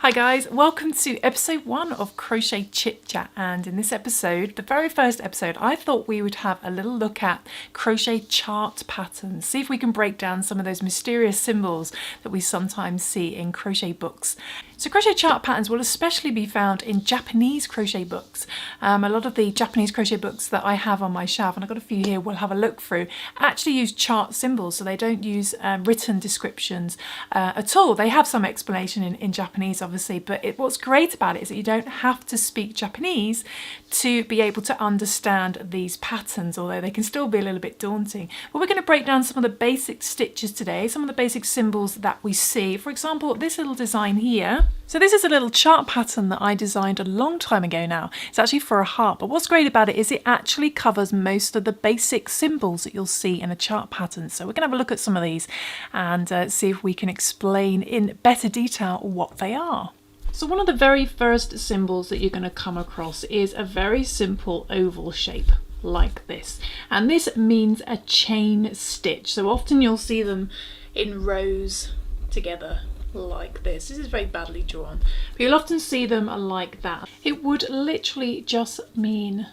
Hi guys, welcome to episode 1 of Crochet Chit Chat, and in this episode, the very first episode, I thought we would have a little look at crochet chart patterns, see if we can break down some of those mysterious symbols that we sometimes see in crochet books. So crochet chart patterns will especially be found in Japanese crochet books. A lot of the Japanese crochet books that I have on my shelf, and I've got a few here we'll have a look through, actually use chart symbols, so they don't use written descriptions at all. They have some explanation in Japanese obviously, but what's great about it is that you don't have to speak Japanese to be able to understand these patterns, although they can still be a little bit daunting. But we're going to break down some of the basic stitches today, some of the basic symbols that we see. For example, this little design here. So this is a little chart pattern that I designed a long time ago now. It's actually for a heart, but what's great about it is it actually covers most of the basic symbols that you'll see in a chart pattern. So we're going to have a look at some of these and see if we can explain in better detail what they are. So one of the very first symbols that you're going to come across is a very simple oval shape like this, and this means a chain stitch. So often you'll see them in rows together like this. This is very badly drawn, but you'll often see them like that. It would literally just mean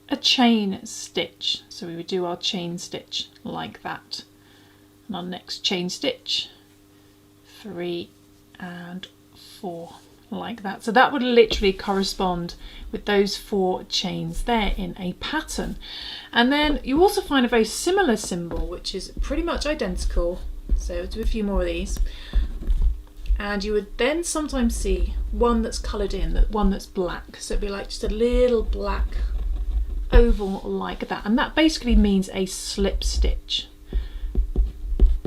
a chain stitch. So we would do our chain stitch like that, and our next chain stitch, 3 and 4 like that. So that would literally correspond with those 4 chains there in a pattern. And then you also find a very similar symbol which is pretty much identical. So I'll do a few more of these, and you would then sometimes see one that's coloured in, one that's black. So it'd be like just a little black oval like that, and that basically means a slip stitch.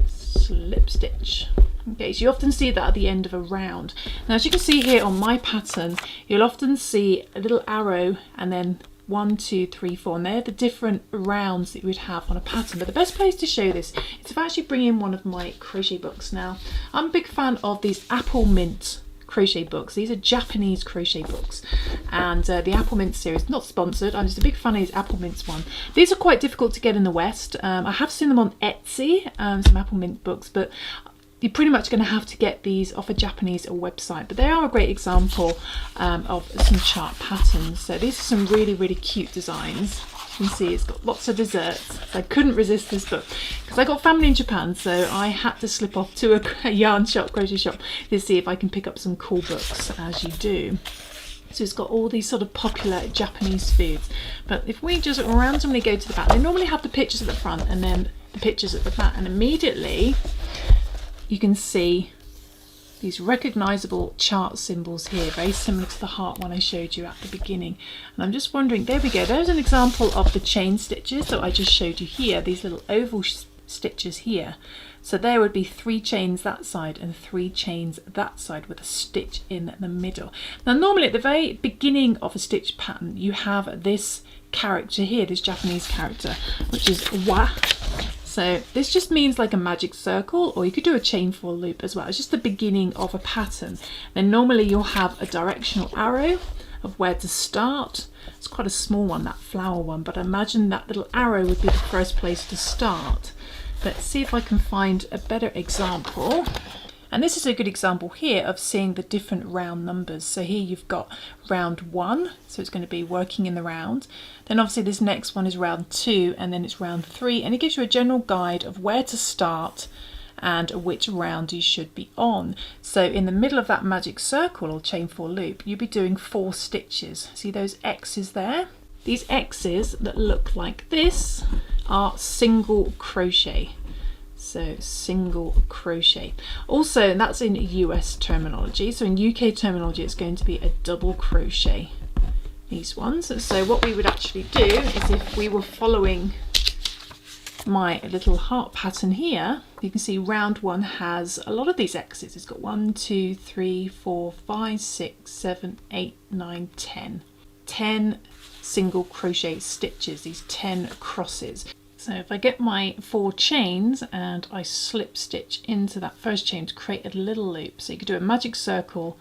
Slip stitch. Okay, so you often see that at the end of a round. Now as you can see here on my pattern, you'll often see a little arrow and then 1, 2, 3, 4, and they're the different rounds that you would have on a pattern. But the best place to show this is if I actually bring in one of my crochet books. Now I'm a big fan of these Apple Mint crochet books. These are Japanese crochet books, and the Apple Mint series, not sponsored, I'm just a big fan of these Apple Mints one. These are quite difficult to get in the West. I have seen them on Etsy, some Apple Mint books, but you're pretty much going to have to get these off a Japanese website. But they are a great example of some chart patterns. So these are some really, really cute designs. You can see it's got lots of desserts. So I couldn't resist this book because I got family in Japan, so I had to slip off to a yarn shop, crochet shop, to see if I can pick up some cool books, as you do. So it's got all these sort of popular Japanese foods. But if we just randomly go to the back, they normally have the pictures at the front and then the pictures at the back, and immediately you can see these recognisable chart symbols here, very similar to the heart one I showed you at the beginning. And I'm just wondering, there we go, there's an example of the chain stitches that I just showed you here, these little oval stitches here. So there would be 3 chains that side and 3 chains that side with a stitch in the middle. Now normally at the very beginning of a stitch pattern you have this character here, this Japanese character, which is wa. So this just means like a magic circle, or you could do a chain 4 loop as well. It's just the beginning of a pattern. Then normally you'll have a directional arrow of where to start. It's quite a small one, that flower one, but I imagine that little arrow would be the first place to start. Let's see if I can find a better example. And this is a good example here of seeing the different round numbers. So here you've got round 1, so it's going to be working in the round. Then obviously this next one is round 2, and then it's round 3, and it gives you a general guide of where to start and which round you should be on. So in the middle of that magic circle or chain 4 loop, you'll be doing 4 stitches. See those X's there? These X's that look like this are single crochet. So single crochet. Also, that's in US terminology. So in UK terminology, it's going to be a double crochet, these ones. So what we would actually do is, if we were following my little heart pattern here, you can see round 1 has a lot of these X's. It's got 1, 2, 3, 4, 5, 6, 7, 8, 9, 10. 10 single crochet stitches, these 10 crosses. So if I get my 4 chains and I slip stitch into that first chain to create a little loop, so you could do a magic circle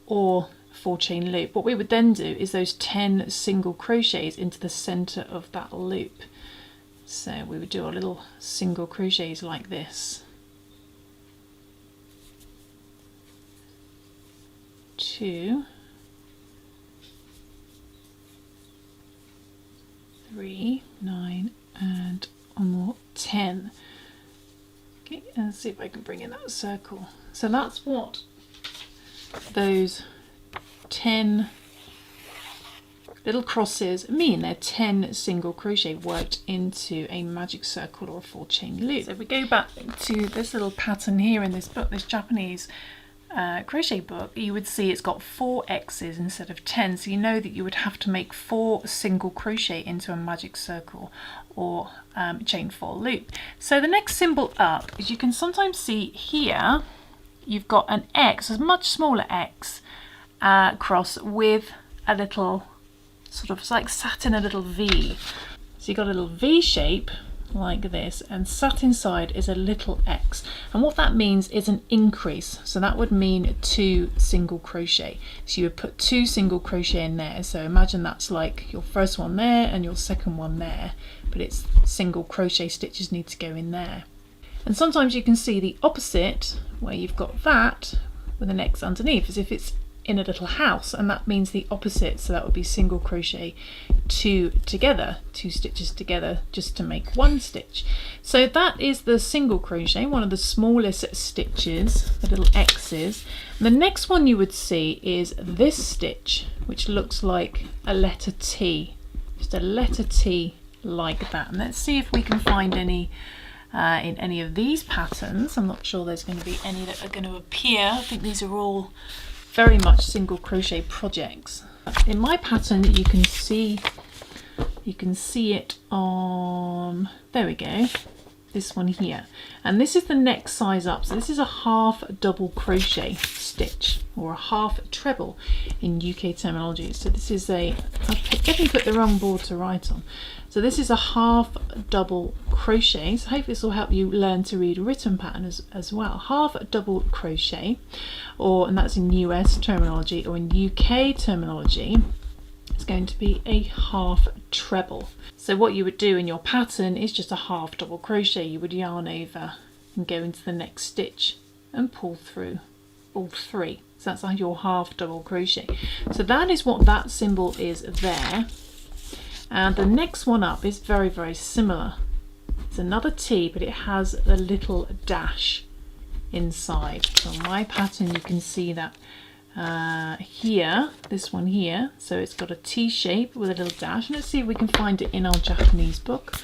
or 4 chain loop. What we would then do is those 10 single crochets into the center of that loop. So we would do our little single crochets like this. 2, 3, 9, and one more, 10. Okay, let's see if I can bring in that circle. So that's what those 10 little crosses mean. They're 10 single crochet worked into a magic circle or a 4-chain loop. So if we go back to this little pattern here in this book, this Japanese crochet book, you would see it's got 4 X's instead of 10, so you know that you would have to make 4 single crochet into a magic circle or chain 4 loop. So the next symbol up is, you can sometimes see here you've got an X, a much smaller X cross with a little sort of, it's like sat in a little V. So you've got a little V shape like this, and sat inside is a little X, and what that means is an increase. So that would mean 2 single crochet. So you would put 2 single crochet in there. So imagine that's like your first one there and your second one there, but it's single crochet stitches need to go in there. And sometimes you can see the opposite, where you've got that with an X underneath, as if it's in a little house, and that means the opposite. So that would be single crochet 2 together, 2 stitches together just to make 1 stitch. So that is the single crochet, one of the smallest stitches, the little X's. And the next one you would see is this stitch, which looks like a letter T, just a letter T like that. And let's see if we can find any in any of these patterns. I'm not sure there's going to be any that are going to appear. I think these are all very much single crochet projects. In my pattern you can see it on, there we go, this one here, and this is the next size up. So this is a half double crochet stitch, or a half treble in UK terminology. So this is a, I definitely put the wrong board to write on. So this is a half double crochet. So hopefully this will help you learn to read a written pattern as well. Half double crochet, and that's in US terminology, or in UK terminology, it's going to be a half treble. So what you would do in your pattern is just a half double crochet. You would yarn over and go into the next stitch and pull through all 3. So that's like your half double crochet. So that is what that symbol is there. And the next one up is very, very similar. It's another T, but it has a little dash inside. So on my pattern you can see that here, this one here, so it's got a T shape with a little dash. Let's see if we can find it in our Japanese book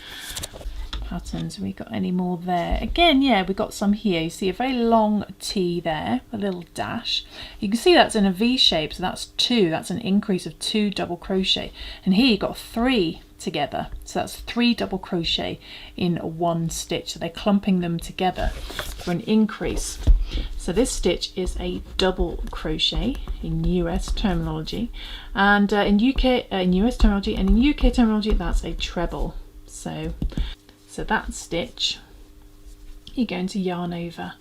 patterns. Have we got any more there? Again, yeah, we got some here. You see a very long T there, a little dash. You can see that's in a V shape, so that's 2. That's an increase of 2 double crochet. And here you've got 3 together, so that's 3 double crochet in 1 stitch. So they're clumping them together for an increase. So this stitch is a double crochet in US terminology, and in US terminology, and in UK terminology that's a treble. So that stitch you're going to yarn over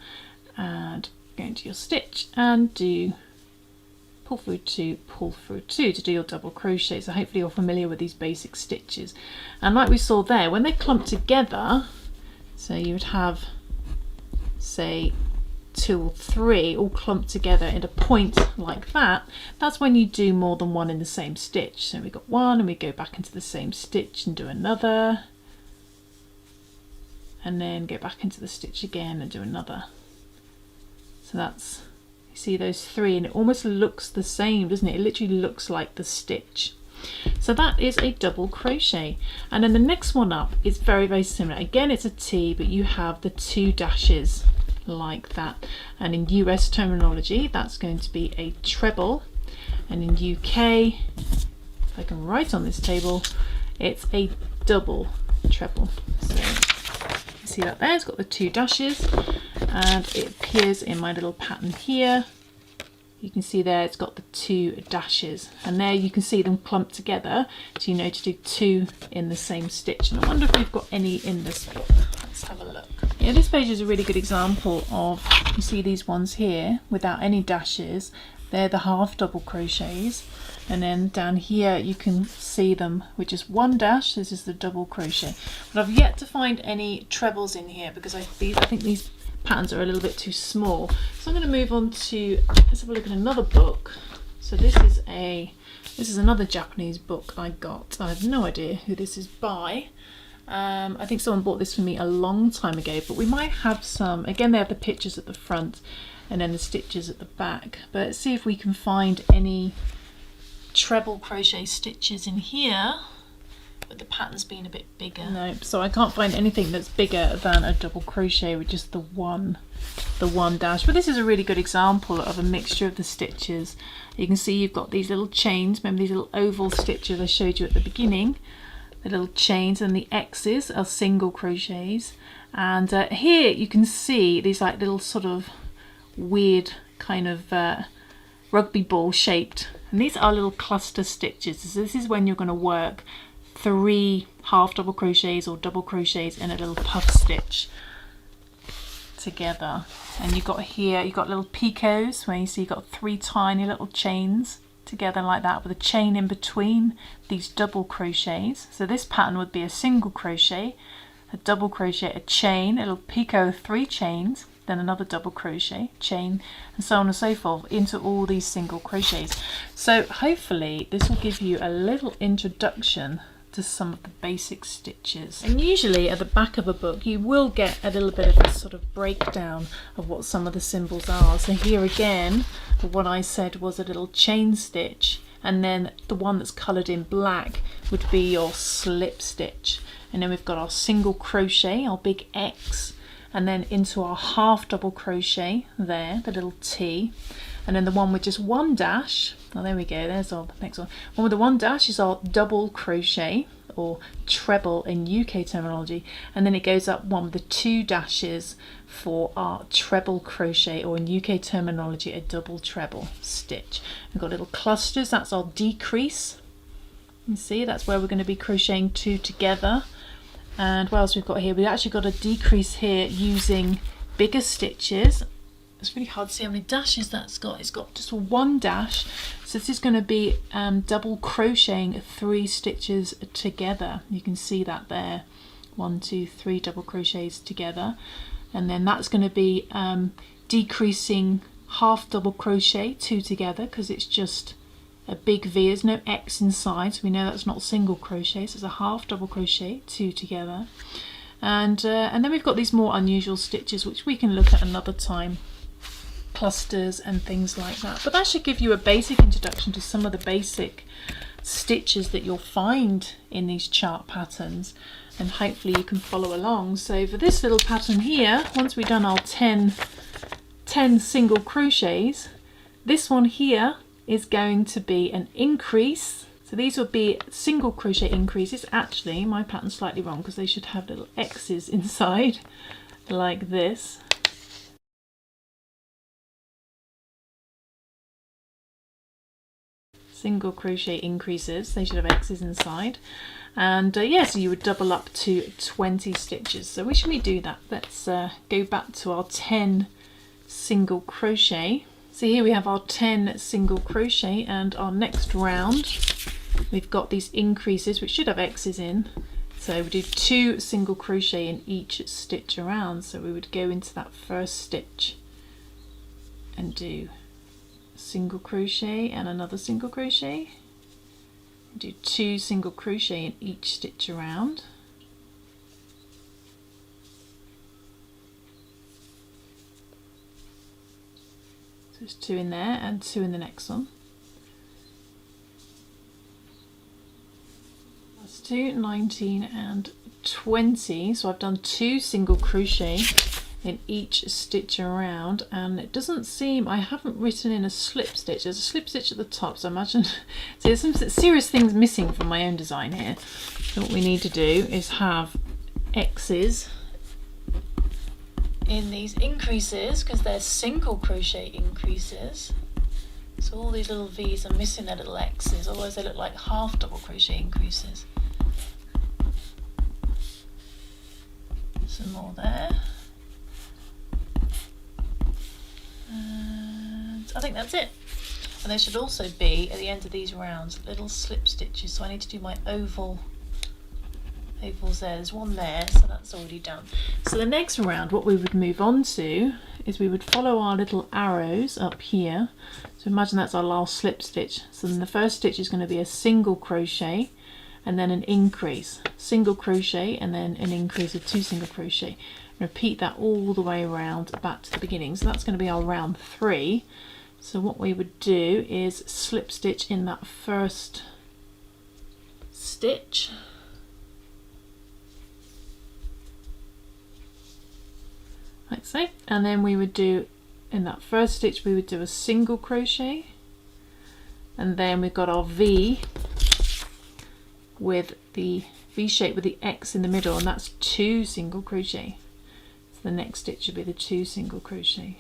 and go into your stitch and do pull through 2, pull through 2 to do your double crochet. So hopefully you're familiar with these basic stitches, and like we saw there, when they clump together, so you would have, say, 2 or 3 all clumped together in a point like that, that's when you do more than one in the same stitch. So we got 1 and we go back into the same stitch and do another, and then go back into the stitch again and do another. So that's, you see those 3, and it almost looks the same, doesn't it? It literally looks like the stitch. So that is a double crochet. And then the next one up is very, very similar. Again, it's a T, but you have the 2 dashes like that. And in US terminology, that's going to be a treble. And in UK, if I can write on this table, it's a double treble. So see that there, it's got the 2 dashes, and it appears in my little pattern here. You can see there it's got the 2 dashes, and there you can see them clumped together, so you know to do 2 in the same stitch. And I wonder if we've got any in this book. Let's have a look. Yeah, this page is a really good example of, you see these ones here without any dashes, they're the half double crochets, and then down here you can see them with just 1 dash. This is the double crochet, but I've yet to find any trebles in here because I think these patterns are a little bit too small. So I'm going to move on to, let's have a look at another book. So this is another Japanese book I got. I have no idea who this is by. I think someone bought this for me a long time ago, but we might have some. Again, they have the pictures at the front and then the stitches at the back. But let's see if we can find any treble crochet stitches in here, but the pattern's been a bit bigger. No, so I can't find anything that's bigger than a double crochet with just the one dash. But this is a really good example of a mixture of the stitches. You can see you've got these little chains. Remember these little oval stitches I showed you at the beginning? The little chains, and the X's are single crochets. And here you can see these like little sort of weird kind of rugby ball shaped, and these are little cluster stitches. So this is when you're going to work 3 half double crochets or double crochets in a little puff stitch together. And you've got here, you've got little picots where you see you've got 3 tiny little chains together like that with a chain in between these double crochets. So this pattern would be a single crochet, a double crochet, a chain, a little picot, 3 chains, then another double crochet, chain, and so on and so forth into all these single crochets. So hopefully this will give you a little introduction to some of the basic stitches. And usually at the back of a book you will get a little bit of a sort of breakdown of what some of the symbols are. So here again, what I said was a little chain stitch, and then the one that's coloured in black would be your slip stitch. And then we've got our single crochet, our big X, and then into our half double crochet there, the little T. And then the one with just 1 dash, oh there we go, there's our next one. One with the 1 dash is our double crochet, or treble in UK terminology, and then it goes up one with the 2 dashes for our treble crochet, or in UK terminology a double treble stitch. We've got little clusters, that's our decrease. You see, that's where we're going to be crocheting 2 together. And what else we've got here? We've actually got a decrease here using bigger stitches. It's really hard to see how many dashes that's got. It's got just 1 dash. So this is going to be double crocheting 3 stitches together. You can see that there. 1, 2, 3 double crochets together. And then that's going to be decreasing half double crochet 2 together, because it's just a big V. There's no X inside, so we know that's not single crochet. So it's a half double crochet 2 together. And then we've got these more unusual stitches, which we can look at another time. Clusters and things like that, but that should give you a basic introduction to some of the basic stitches that you'll find in these chart patterns, and hopefully you can follow along. So for this little pattern here, once we've done our 10 single crochets, this one here is going to be an increase. So these would be single crochet increases. Actually my pattern's slightly wrong, because they should have little X's inside like this. Single crochet increases, they should have X's inside. And yeah, so you would double up to 20 stitches. So we should do that. Let's go back to our 10 single crochet. So here we have our 10 single crochet, and our next round we've got these increases which should have X's in. So we do 2 single crochet in each stitch around. So we would go into that first stitch and do single crochet and another single crochet, do 2 single crochet in each stitch around, so there's 2 in there and 2 in the next one. That's 2, 19 and 20. So I've done 2 single crochet in each stitch around, and it doesn't seem, I haven't written in a slip stitch. There's a slip stitch at the top, so I imagine so there's some serious things missing from my own design here. So what we need to do is have X's in these increases, because they're single crochet increases. So all these little V's are missing their little X's, otherwise they look like half double crochet increases. Some more there. And I think that's it. And there should also be, at the end of these rounds, little slip stitches. So I need to do my ovals there. There's one there, so that's already done. So the next round, what we would move on to is we would follow our little arrows up here. So imagine that's our last slip stitch. So then the first stitch is going to be a single crochet and then an increase, single crochet and then an increase of 2 single crochet. Repeat that all the way around back to the beginning. So that's going to be our round 3. So what we would do is slip stitch in that first stitch, like so, and then we would do, in that first stitch we would do a single crochet, and then we've got our V with the V shape with the X in the middle, and that's 2 single crochet. So the next stitch would be the 2 single crochet,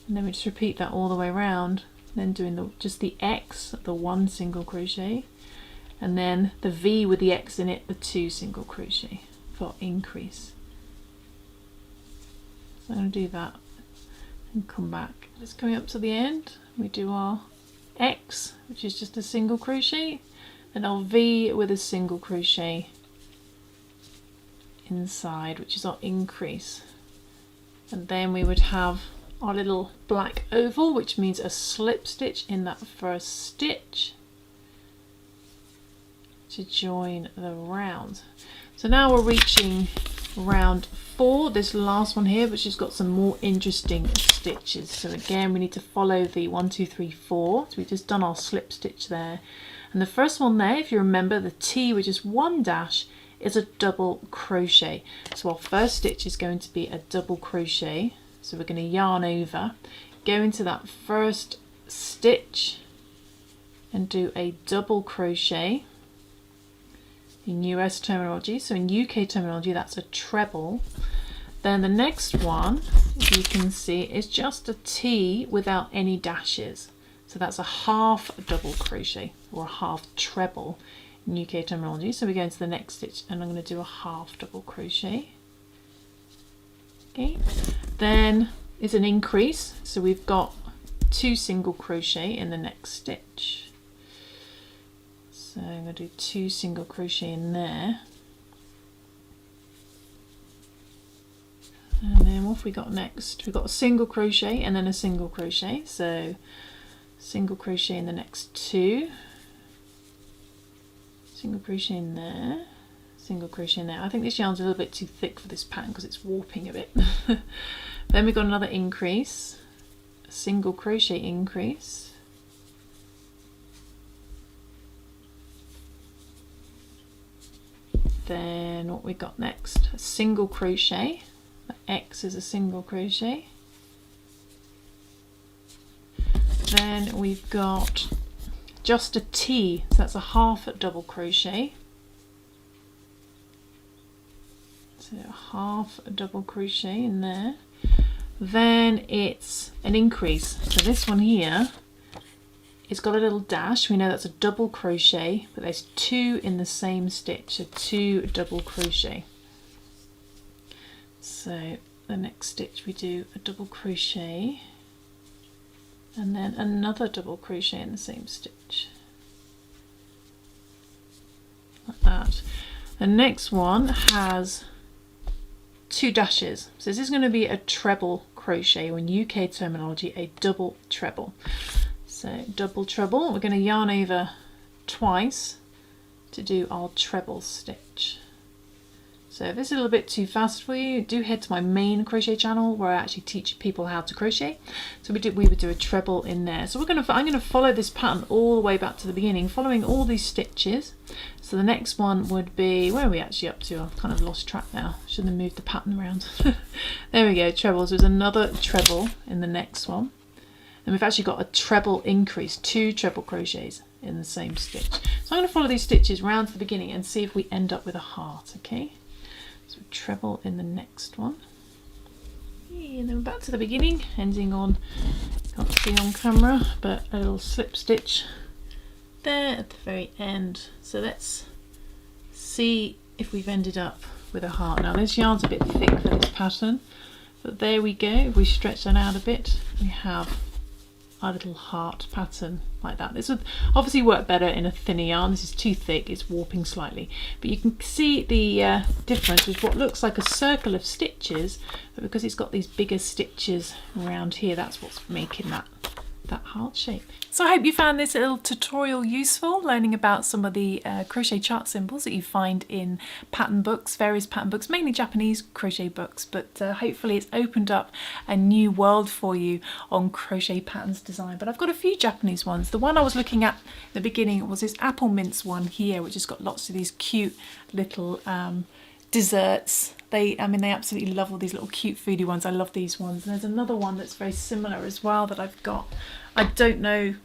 and then we just repeat that all the way around, then doing just the X, the 1 single crochet, and then the V with the X in it, the 2 single crochet for increase. So I'm going to do that and come back. Just coming up to the end, we do our X, which is just a single crochet, and our V with a single crochet inside, which is our increase. And then we would have our little black oval, which means a slip stitch in that first stitch to join the round. So now we're reaching round 4, this last one here, which has got some more interesting stitches. So again, we need to follow the 1, 2, 3, 4. So we've just done our slip stitch there, and the first one there, if you remember, the T, which is 1 dash, is a double crochet. So our first stitch is going to be a double crochet. So we're going to yarn over, go into that first stitch and do a double crochet in US terminology. So in UK terminology, that's a treble. Then the next one, as you can see, is just a T without any dashes. So that's a half double crochet or a half treble in UK terminology. So we go into the next stitch and I'm going to do a half double crochet. Okay, then is an increase, so we've got 2 single crochet in the next stitch. So I'm going to do 2 single crochet in there, and then what have we got next? We've got a single crochet and then a single crochet, so single crochet in the next 2, single crochet in there, single crochet in there. I think this yarn's a little bit too thick for this pattern because it's warping a bit. Then we've got another increase, a single crochet increase, then what we got next, a single crochet, the X is a single crochet, then we've got just a T, so that's a half double crochet. So half a double crochet in there, then it's an increase. So this one here, it's got a little dash. We know that's a double crochet, but there's 2 in the same stitch, so 2 double crochet. So the next stitch we do a double crochet and then another double crochet in the same stitch, like that. The next one has 2 dashes, so this is going to be a treble crochet, or in UK terminology a double treble. So double treble, we're going to yarn over twice to do our treble stitch. So if it's a little bit too fast for you, do head to my main crochet channel where I actually teach people how to crochet. So we would do a treble in there. So I'm going to follow this pattern all the way back to the beginning, following all these stitches. So the next one would be, where are we actually up to? I've kind of lost track now. Shouldn't have moved the pattern around. There we go, trebles. There's another treble in the next one. And we've actually got a treble increase, 2 treble crochets in the same stitch. So I'm going to follow these stitches round to the beginning and see if we end up with a heart, okay? So treble in the next one. And then back to the beginning, ending on, can't see on camera, but a little slip stitch there at the very end. So let's see if we've ended up with a heart. Now this yarn's a bit thick for this pattern, but there we go. If we stretch that out a bit, we have our little heart pattern like that. This would obviously work better in a thinner yarn. This is too thick, it's warping slightly, but you can see the difference with what looks like a circle of stitches, but because it's got these bigger stitches around here, that's what's making that heart shape. So I hope you found this little tutorial useful, learning about some of the crochet chart symbols that you find in pattern books, various pattern books, mainly Japanese crochet books, but hopefully it's opened up a new world for you on crochet patterns design. But I've got a few Japanese ones. The one I was looking at the beginning was this apple mince one here, which has got lots of these cute little desserts. They absolutely love all these little cute foodie ones. I love these ones. And there's another one that's very similar as well that I've got. I don't know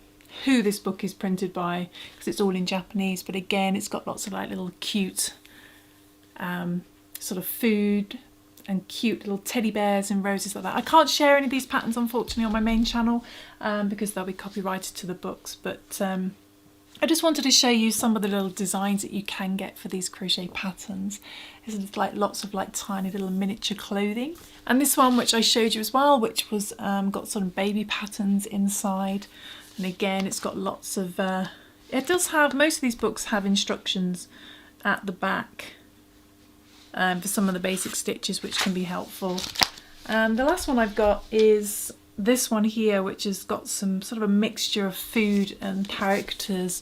who this book is printed by because it's all in Japanese, but again, it's got lots of like little cute sort of food and cute little teddy bears and roses like that. I can't share any of these patterns unfortunately on my main channel because they'll be copyrighted to the books, but I just wanted to show you some of the little designs that you can get for these crochet patterns. There's like lots of like tiny little miniature clothing. And this one, which I showed you as well, which was got some baby patterns inside. And again, it's got lots of, it does have, most of these books have instructions at the back for some of the basic stitches, which can be helpful. The last one I've got is this one here, which has got some sort of a mixture of food and characters,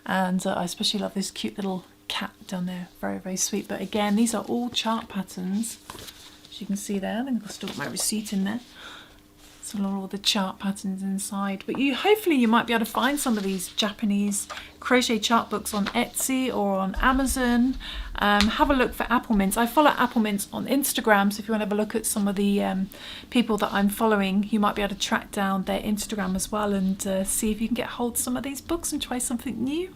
and I especially love this cute little cat down there, very, very sweet. But again, these are all chart patterns, as you can see there. I think I've still got my receipt in there. So all the chart patterns inside, but hopefully you might be able to find some of these Japanese crochet chart books on Etsy or on Amazon. Have a look for Apple Mints. I follow Apple Mints on Instagram, so if you want to have a look at some of the people that I'm following, you might be able to track down their Instagram as well and see if you can get hold of some of these books and try something new.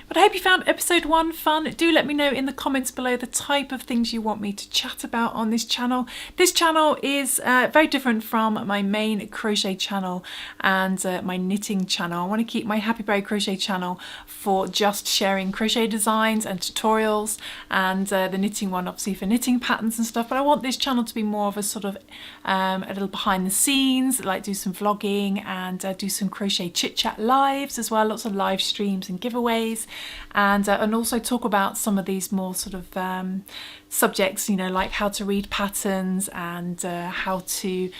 But I hope you found episode 1 fun. Do let me know in the comments below the type of things you want me to chat about on this channel. This channel is very different from my main crochet channel and my knitting channel. I want to keep my Happy Berry Crochet channel for just sharing crochet designs and tutorials, and the knitting one obviously for knitting patterns and stuff. But I want this channel to be more of a sort of a little behind the scenes, like do some vlogging and do some crochet chit chat lives as well, lots of live streams and giveaways. And also talk about some of these more sort of subjects, you know, like how to read patterns and how to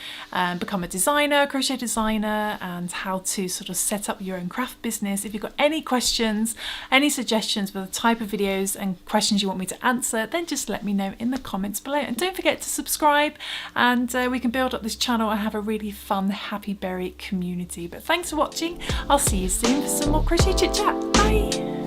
become a designer, crochet designer, and how to sort of set up your own craft business. If you've got any questions, any suggestions for the type of videos and questions you want me to answer, then just let me know in the comments below. And don't forget to subscribe, and we can build up this channel and have a really fun Happy Berry community. But thanks for watching. I'll see you soon for some more crochet chit chat. Bye.